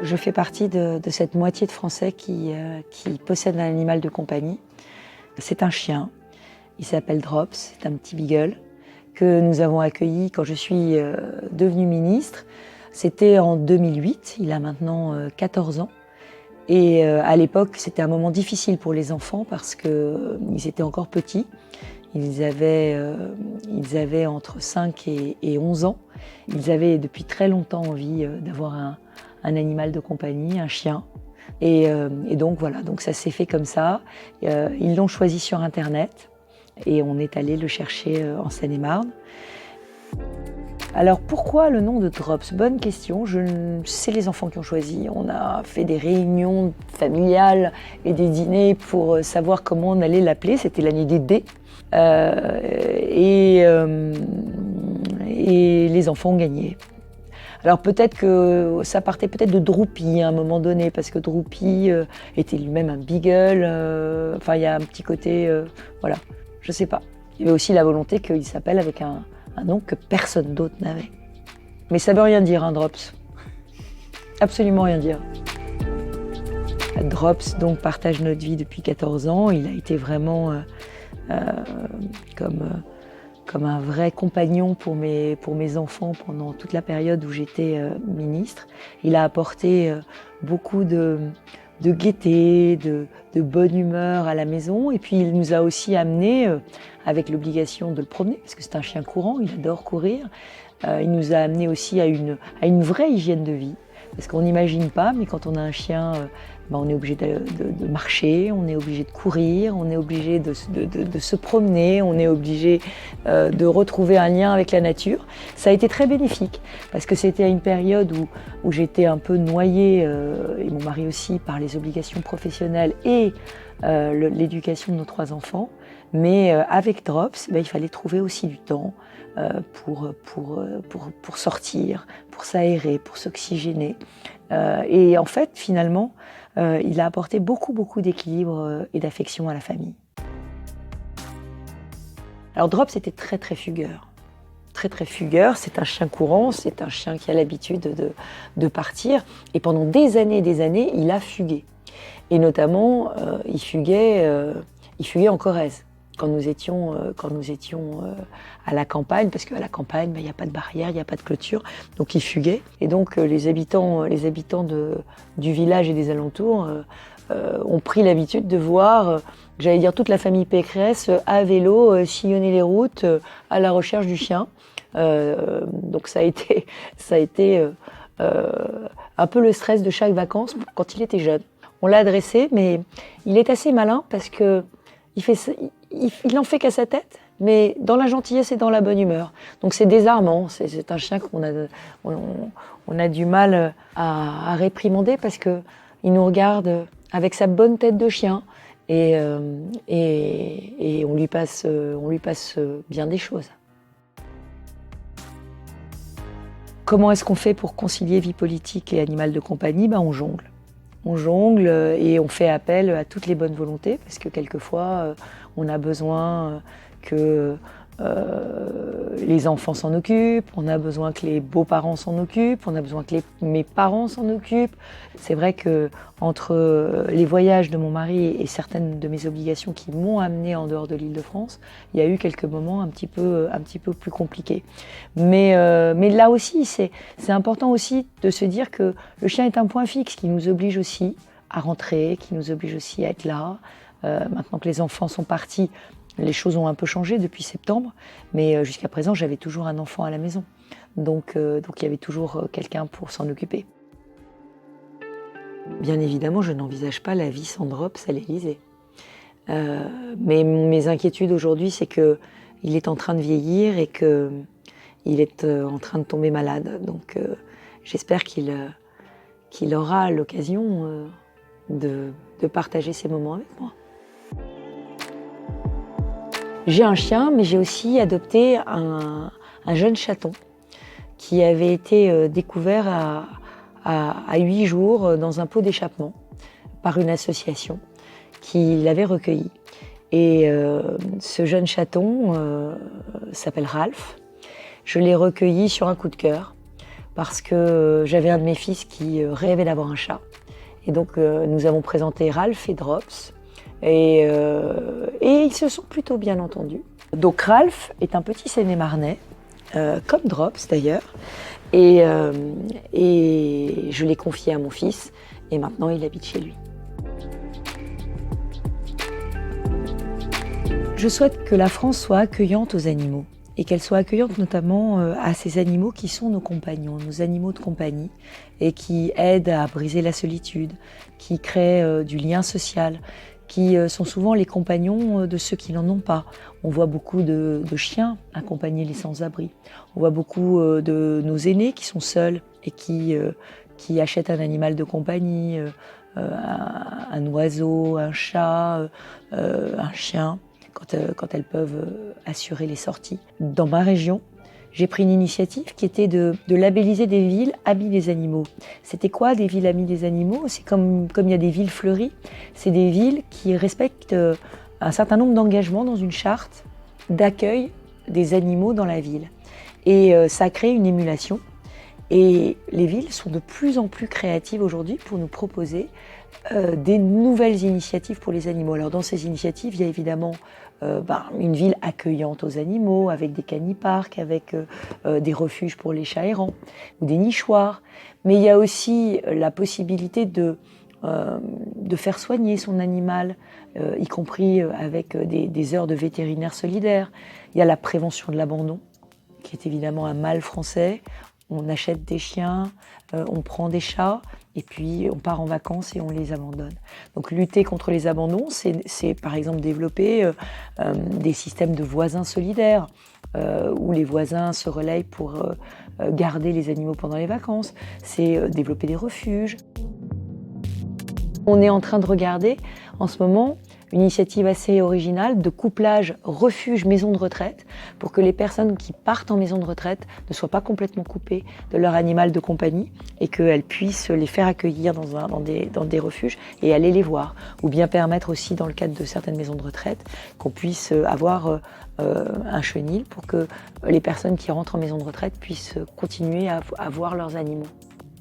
Je fais partie de cette moitié de Français qui possèdent un animal de compagnie. C'est un chien, il s'appelle Drops, c'est un petit beagle que nous avons accueilli quand je suis devenue ministre. C'était en 2008, il a maintenant 14 ans. Et à l'époque, c'était un moment difficile pour les enfants parce qu'ils étaient encore petits. Ils avaient entre 5 et 11 ans. Ils avaient depuis très longtemps envie d'avoir un animal de compagnie, un chien. Et donc voilà, donc ça s'est fait comme ça. Ils l'ont choisi sur Internet et on est allé le chercher en Seine-et-Marne. Alors pourquoi le nom de Drops? Bonne question, c'est les enfants qui ont choisi. On a fait des réunions familiales et des dîners pour savoir comment on allait l'appeler, c'était l'année des dés. Et les enfants ont gagné. Alors peut-être que ça partait peut-être de Droopy à un moment donné, parce que Droopy était lui-même un beagle. Enfin, il y a un petit côté, voilà, je sais pas. Il y avait aussi la volonté qu'il s'appelle avec un nom que personne d'autre n'avait. Mais ça veut rien dire, un Drops. Absolument rien dire. Drops donc partage notre vie depuis 14 ans. Il a été vraiment comme un vrai compagnon pour mes enfants pendant toute la période où j'étais ministre. Il a apporté beaucoup de gaieté, de bonne humeur à la maison. Et puis il nous a aussi amenés, avec l'obligation de le promener, parce que c'est un chien courant, il adore courir, il nous a amenés aussi à une vraie hygiène de vie. Parce qu'on n'imagine pas, mais quand on a un chien, on est obligé de marcher, on est obligé de courir, on est obligé de se promener, on est obligé de retrouver un lien avec la nature. Ça a été très bénéfique, parce que c'était à une période où j'étais un peu noyée, et mon mari aussi, par les obligations professionnelles et l'éducation de nos 3 enfants. Mais avec Drops, il fallait trouver aussi du temps pour sortir, pour s'aérer, pour s'oxygéner. Et en fait, finalement, il a apporté beaucoup d'équilibre et d'affection à la famille. Alors Drops était très fugueur. Très fugueur, c'est un chien courant, c'est un chien qui a l'habitude de partir. Et pendant des années, il a fugué. Et notamment, il fuguait en Corrèze. Quand nous étions à la campagne, parce qu'à la campagne, il n'y a pas de barrière, il n'y a pas de clôture, donc il fuguait. Et donc les habitants du village et des alentours ont pris l'habitude de voir, j'allais dire toute la famille Pécresse, à vélo, sillonner les routes à la recherche du chien. Donc ça a été un peu le stress de chaque vacances quand il était jeune. On l'a adressé, mais il est assez malin parce que il n'en fait qu'à sa tête, mais dans la gentillesse et dans la bonne humeur. Donc c'est désarmant, c'est un chien qu'on a du mal à réprimander parce qu'il nous regarde avec sa bonne tête de chien et on lui passe bien des choses. Comment est-ce qu'on fait pour concilier vie politique et animal de compagnie? On jongle. On jongle et on fait appel à toutes les bonnes volontés parce que quelquefois on a besoin que les enfants s'en occupent, on a besoin que les beaux-parents s'en occupent, on a besoin que mes parents s'en occupent. C'est vrai que entre les voyages de mon mari et certaines de mes obligations qui m'ont amenée en dehors de l'Île-de-France, il y a eu quelques moments un petit peu plus compliqués. Mais là aussi, c'est important aussi de se dire que le chien est un point fixe qui nous oblige aussi à rentrer, qui nous oblige aussi à être là. Maintenant que les enfants sont partis, les choses ont un peu changé depuis septembre, mais jusqu'à présent, j'avais toujours un enfant à la maison. Donc il y avait toujours quelqu'un pour s'en occuper. Bien évidemment, je n'envisage pas la vie sans Drops à l'Élysée. Mais mes inquiétudes aujourd'hui, c'est qu'il est en train de vieillir et qu'il est en train de tomber malade. Donc j'espère qu'il aura l'occasion de partager ces moments avec moi. J'ai un chien, mais j'ai aussi adopté un jeune chaton qui avait été découvert à 8 jours dans un pot d'échappement par une association qui l'avait recueilli. Et ce jeune chaton s'appelle Ralph. Je l'ai recueilli sur un coup de cœur parce que j'avais un de mes fils qui rêvait d'avoir un chat. Et donc nous avons présenté Ralph et Drops et ils se sont plutôt bien entendus. Donc Ralph est un petit Seine-et-Marnais, comme Drops d'ailleurs, et je l'ai confié à mon fils et maintenant il habite chez lui. Je souhaite que la France soit accueillante aux animaux et qu'elle soit accueillante notamment à ces animaux qui sont nos compagnons, nos animaux de compagnie et qui aident à briser la solitude, qui créent du lien social, qui sont souvent les compagnons de ceux qui n'en ont pas. On voit beaucoup de chiens accompagner les sans-abri. On voit beaucoup de nos aînés qui sont seuls et qui achètent un animal de compagnie, un oiseau, un chat, un chien, quand elles peuvent assurer les sorties. Dans ma région, j'ai pris une initiative qui était de labelliser des villes amies des animaux. C'était quoi des villes amies des animaux? C'est comme il y a des villes fleuries, c'est des villes qui respectent un certain nombre d'engagements dans une charte d'accueil des animaux dans la ville. Et ça a créé une émulation. Et les villes sont de plus en plus créatives aujourd'hui pour nous proposer des nouvelles initiatives pour les animaux. Alors dans ces initiatives, il y a évidemment une ville accueillante aux animaux, avec des caniparks, avec des refuges pour les chats errants, ou des nichoirs. Mais il y a aussi la possibilité de faire soigner son animal, y compris avec des heures de vétérinaire solidaire. Il y a la prévention de l'abandon, qui est évidemment un mal français. On achète des chiens, on prend des chats, et puis on part en vacances et on les abandonne. Donc lutter contre les abandons, c'est par exemple développer des systèmes de voisins solidaires, où les voisins se relayent pour garder les animaux pendant les vacances. C'est développer des refuges. On est en train de regarder en ce moment une initiative assez originale de couplage refuge-maison de retraite pour que les personnes qui partent en maison de retraite ne soient pas complètement coupées de leur animal de compagnie et qu'elles puissent les faire accueillir dans des refuges et aller les voir. Ou bien permettre aussi, dans le cadre de certaines maisons de retraite, qu'on puisse avoir un chenil pour que les personnes qui rentrent en maison de retraite puissent continuer à voir leurs animaux.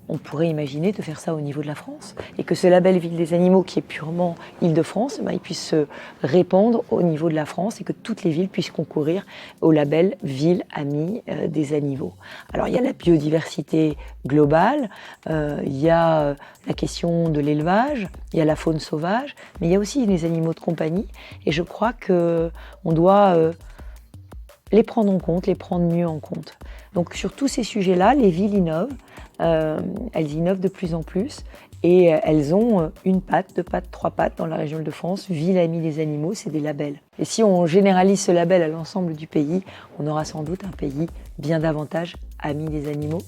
On pourrait imaginer de faire ça au niveau de la France et que ce label Ville des animaux, qui est purement Île-de-France, il puisse se répandre au niveau de la France et que toutes les villes puissent concourir au label Ville amie des animaux. Alors il y a la biodiversité globale, il y a la question de l'élevage, il y a la faune sauvage, mais il y a aussi les animaux de compagnie et je crois qu'on doit les prendre en compte, les prendre mieux en compte. Donc sur tous ces sujets-là, les villes innovent. Elles innovent de plus en plus et elles ont une patte, deux pattes, trois pattes dans la région Île-de-France. Ville amie des animaux, c'est des labels. Et si on généralise ce label à l'ensemble du pays, on aura sans doute un pays bien davantage ami des animaux.